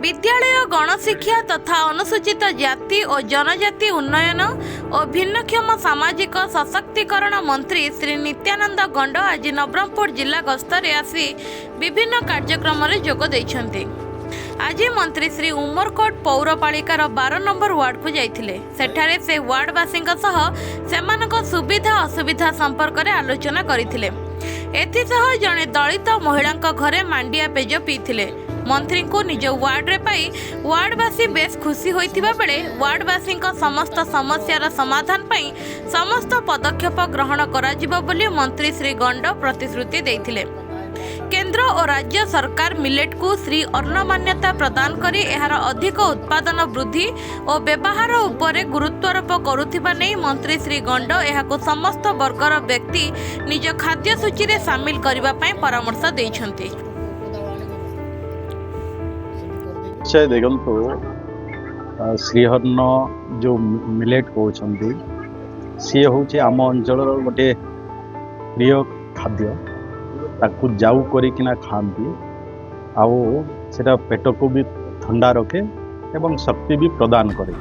विद्यालय गणशिक्षा तथा अनुसूचित जाति और जनजाति उन्नयन और भिन्नक्षम सामाजिक सशक्तिकरण मंत्री श्री नित्यानंद गंड आज नवरंगपुर जिला गस्तरे आसी विभिन्न कार्यक्रम में जोग देइछन्ति। आज मंत्री श्री उमरकोट पौरपालिकार 12 नंबर वार्ड को जाइथिले। सेठारे से वार्डवासी सेमानक सुविधा असुविधा संपर्क में आलोचना करथिले। एथिसह जड़े दलित महिला घरे मांडिया पेज पीथिले। मंत्री को निज वार्ड रे पाई वार्डवासी बेस खुशी होइथिबा बेले वार्डवासी समस्त समस्यार समाधान पाई समस्त पदक्षेप ग्रहण कराजिबो बोली मंत्री श्री गंड प्रतिश्रुति देइथिले। केंद्र और राज्य सरकार मिलेट को श्री अन्न मान्यता प्रदान करी एहार अधिक उत्पादन वृद्धि और व्यवहार उपरे गुरुत्वारोप करुथिबा नै मंत्री श्री गंड एहाको समस्त वर्गर व्यक्ति निज खाद्य सूची रे शामिल करिबा पई परामर्श दैछन्ति। देखो श्रीहर्न जो मिलेट कहते सी हूँ आम अंचल गोटे प्रिय खाद्य ताकू जाऊ करिकिना खाती आउ पेट को भी ठंडा रखे एवं शक्ति भी प्रदान करे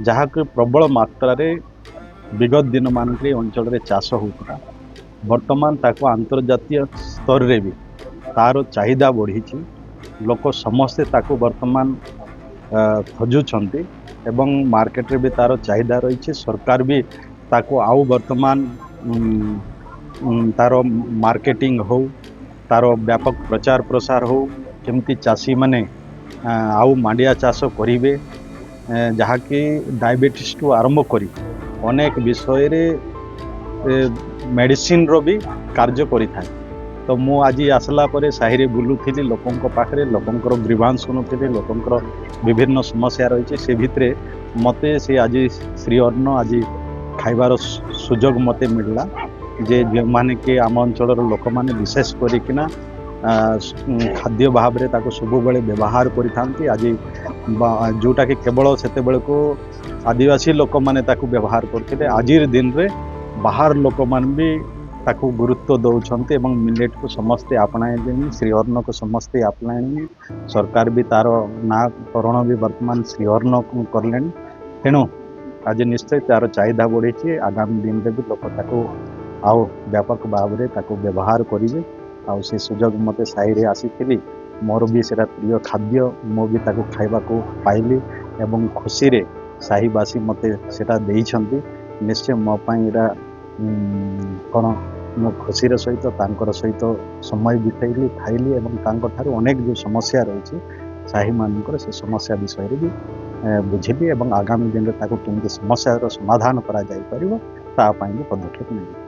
जहाँ कि प्रबल मात्रा रे विगत दिन मान अंचल रे चाष होता वर्तमान ताको अंतर्जातीय स्तर रे भी तार चाहिदा बढ़ी लोक समस्ते ताको वर्तमान खोजुछंती एवं मार्केट रे भी तार चाहिदा रही। सरकार भी ताको आउ वर्तमान तार मार्केटिंग हो तार व्यापक प्रचार प्रसार हो केमती चाषी माने आउ मांडिया चाष करिवे जहाँ कि डायबिटीज टू आरंभ करी अनेक विषय रे मेडिसिन रो भी कार्य करि थाए। तो मु आज आसला परे साहि रे बुलुथिली लोकंक पाखरे लोकंकर ग्रीवांश सुनुथिली लोकंकर विभिन्न समस्या रही से भितरे मते से आज श्री अन्न आज खाइबार सुजोग मते मिलला जे माने के आम अंचल लोक माने विशेष करिकिना खाद्य भाव रे ताको सब बेले व्यवहार करिथांती। आज जोटा कि केवल सेते बेले को आदिवासी लोक माने ताको व्यवहार करथिले आजिर दिन रे बाहर लोक मान भी ताको गुरुत्व दौरान एवं मिलेट को समस्ते अपनाए श्रीअर्ण को समस्ते अपनाए सरकार भी तार नाकरण भी वर्तमान श्रीअर्ण करले तेणु आज निश्चय तार चाहिदा बढ़ी आगामी दिन में भी लोक ताको आउ व्यापक भाव में ताको व्यवहार करेंगे आउ से सुजोग मत साहि आसी मोर भी सेटा प्रिय खाद्य मो भी ताको खाइबा को पाइली एवं खुशी रे साहिवासी मते सेटा देइछंती। निश्चय मो पई एटा कौन मो खुशी सहित तांकर सहित समय बिताइली खाइली एवं तांकर ठारू अनेक जो समस्या रही साही मानकर से समस्या विषय भी बुझिली एवं आगामी दिन में ताको केमती समस्या समाधान करा जाई परिबो ता पई भी पदक्षेप नहीं।